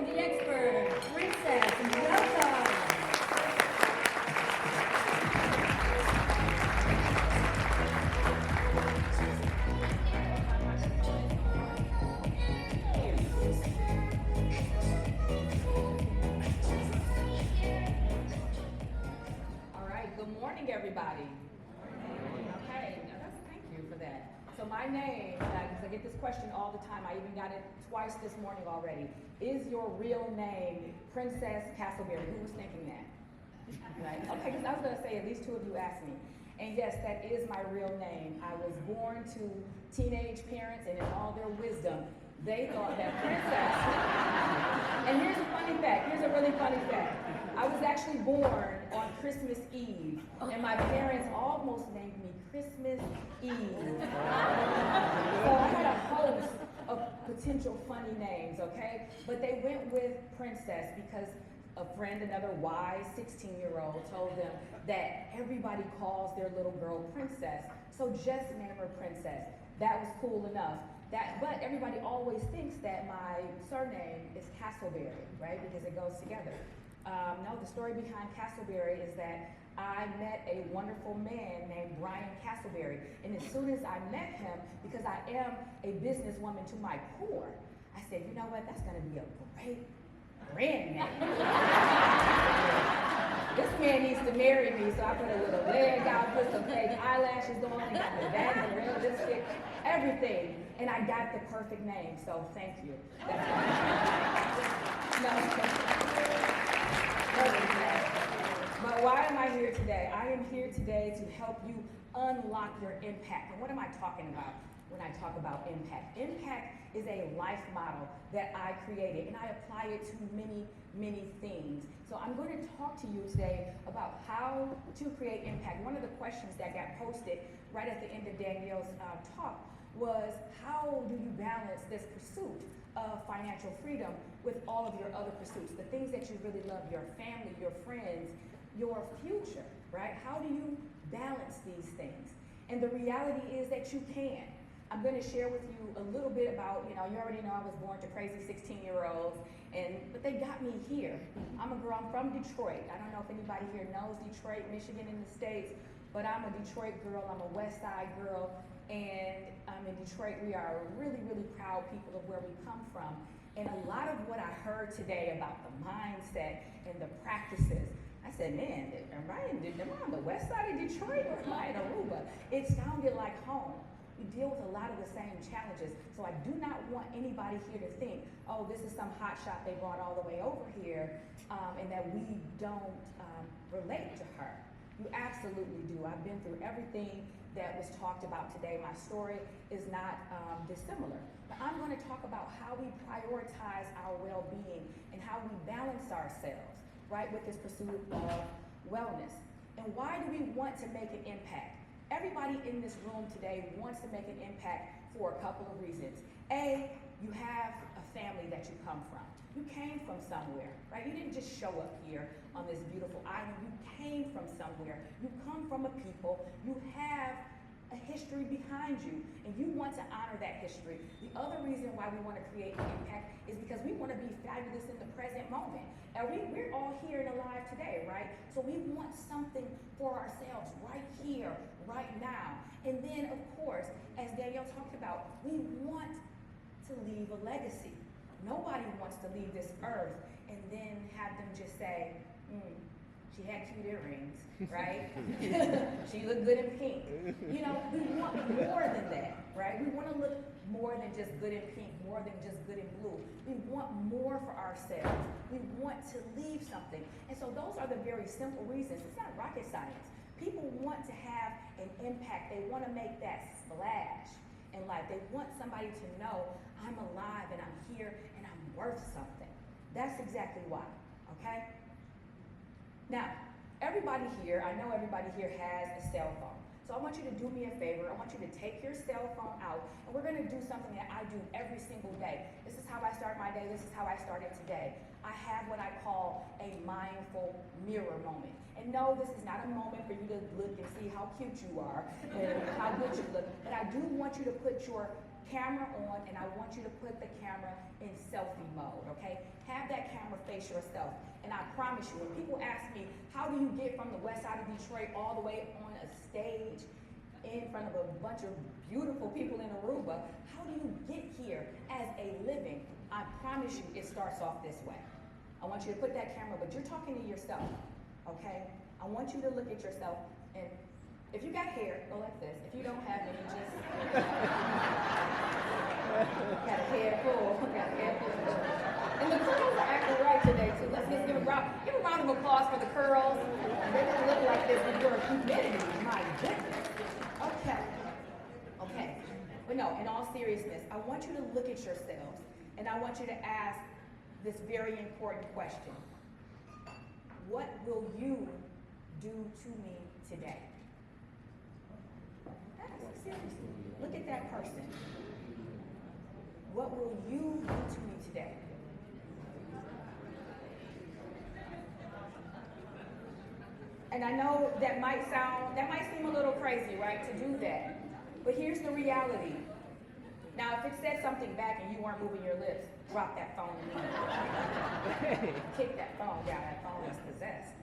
the expert, Princess. Welcome. All right, good morning, everybody. Okay, thank you for that. So my name, because I get this question all the time, I even got it twice this morning already. Is your real name Princess Castleberry? Who was thinking that? Right? Okay, because I was going to say at least two of you asked me. And yes, that is my real name. I was born to teenage parents, and in all their wisdom, they thought that Princess. And here's a funny fact. Here's a really funny fact. I was actually born on Christmas Eve, and my parents almost named me Christmas Eve. So I had a host of potential funny names, okay? But they went with Princess because a friend, another wise 16-year-old, told them that everybody calls their little girl Princess, so just name her Princess. That was cool enough. But everybody always thinks that my surname is Castleberry, right? Because it goes together. No, the story behind Castleberry is that I met a wonderful man named Brian Castleberry. And as soon as I met him, because I am a businesswoman to my core, I said, you know what, that's gonna be a great brand name. This man needs to marry me, so I put a little leg out, put some fake eyelashes on, got the bag of real lipstick, everything. And I got the perfect name, so thank you. But why am I here today? I am here today to help you unlock your impact. And what am I talking about when I talk about impact? Impact is a life model that I created, and I apply it to many, many things. So I'm going to talk to you today about how to create impact. One of the questions that got posted right at the end of Danielle's talk was, how do you balance this pursuit of financial freedom with all of your other pursuits, the things that you really love, your family, your friends, your future, right? How do you balance these things? And the reality is that you can. I'm going to share with you a little bit about, you already know I was born to crazy 16-year-olds, but they got me here. I'm from Detroit. I don't know if anybody here knows Detroit, Michigan in the States, but I'm a Detroit girl, I'm a West Side girl, and in Detroit, we are really, really proud people of where we come from. And a lot of what I heard today about the mindset and the practices, I said, man, am I on the west side of Detroit or am I in Aruba? It sounded like home. We deal with a lot of the same challenges. So I do not want anybody here to think, oh, this is some hot shot they brought all the way over here, and that we don't relate to her. You absolutely do. I've been through everything that was talked about today. My story is not dissimilar. But I'm going to talk about how we prioritize our well-being and how we balance ourselves, right, with this pursuit of wellness. And why do we want to make an impact? Everybody in this room today wants to make an impact for a couple of reasons. A, you have a family that you come from. You came from somewhere, right? You didn't just show up here on this beautiful island. You came from somewhere. You come from a people. You have a history behind you, and you want to honor that history. The other reason why we want to create an impact is because we want to be fabulous in the present moment. And we're all here and alive today, right? So we want something for ourselves right here, right now. And then, of course, as Danielle talked about, we want to leave a legacy. Nobody wants to leave this earth and then have them just say, she had cute earrings, right? She looked good in pink. We want more than that, right? We want to look more than just good in pink, more than just good in blue. We want more for ourselves. We want to leave something. And so those are the very simple reasons. It's not rocket science. People want to have an impact. They want to make that splash in life. They want somebody to know, I'm alive and I'm here and I'm worth something. That's exactly why, okay? Now, everybody here, I know everybody here has a cell phone. So I want you to do me a favor. I want you to take your cell phone out, and we're going to do something that I do every single day. This is how I start my day. This is how I started today. I have what I call a mindful mirror moment. And no, this is not a moment for you to look and see how cute you are and how good you look. But I do want you to put your camera on, and I want you to put the camera in selfie mode, okay? Have that camera face yourself. And I promise you, when people ask me, how do you get from the west side of Detroit all the way on a stage in front of a bunch of beautiful people in Aruba, how do you get here as a living? I promise you, it starts off this way. I want you to put that camera, but you're talking to yourself, okay? I want you to look at yourself, and if you got hair, go like this. If you don't have any, just got a head full, got a head full. And the curls are acting right today too. Let's just give a round of applause for the curls. They didn't look like this when you were humidity. My goodness. Okay. But no, in all seriousness, I want you to look at yourselves, and I want you to ask this very important question. What will you do to me today? Seriously, look at that person. What will you do to me today? And I know that might seem a little crazy, right, to do that. But here's the reality. Now, if it said something back and you weren't moving your lips, drop that phone immediately. Kick that phone down. That phone is possessed.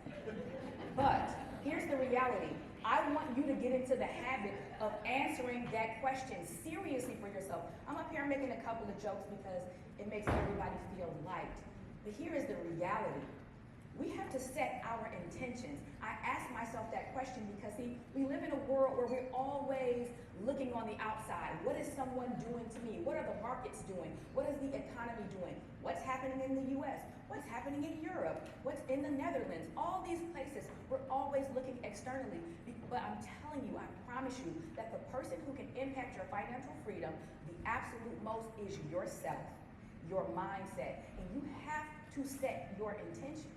But here's the reality. I want you to get into the habit of answering that question seriously for yourself. I'm up here making a couple of jokes because it makes everybody feel light. But here is the reality. We have to set our intentions. I ask myself that question because, see, we live in a world where we're always looking on the outside. What is someone doing to me? What are the markets doing? What is the economy doing? What's happening in the US? What's happening in Europe? What's in the Netherlands? All these places, we're always looking externally. But I'm telling you, I promise you, that the person who can impact your financial freedom the absolute most is yourself, your mindset. And you have to set your intention.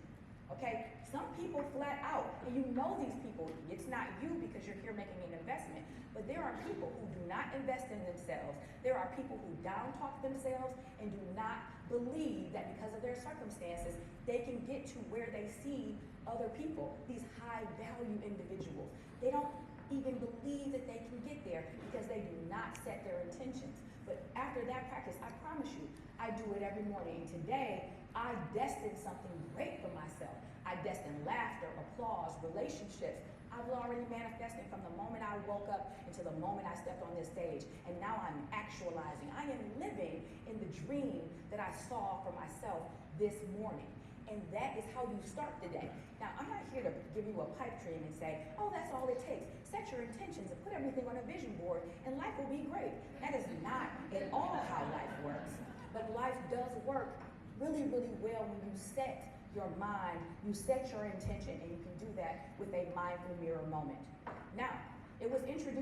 Okay, some people flat out, and you know these people, it's not you because you're here making an investment, but there are people who do not invest in themselves. There are people who down talk themselves and do not believe that because of their circumstances, they can get to where they see other people, these high value individuals. They don't even believe that they can get there because they do not set their intentions. But after that practice, I promise you, I do it every morning. And today, I destined something great for myself. I destined laughter, applause, relationships. I was already manifesting from the moment I woke up until the moment I stepped on this stage. And now I'm actualizing. I am living in the dream that I saw for myself this morning. And that is how you start the day. Now, I'm not here to give you a pipe dream and say, oh, that's all it takes. Set your intentions and put everything on a vision board and life will be great. That is not at all how life works. But life does work really, really well when you set your mind, you set your intention, and you can do that with a mindful mirror moment. Now, it was introduced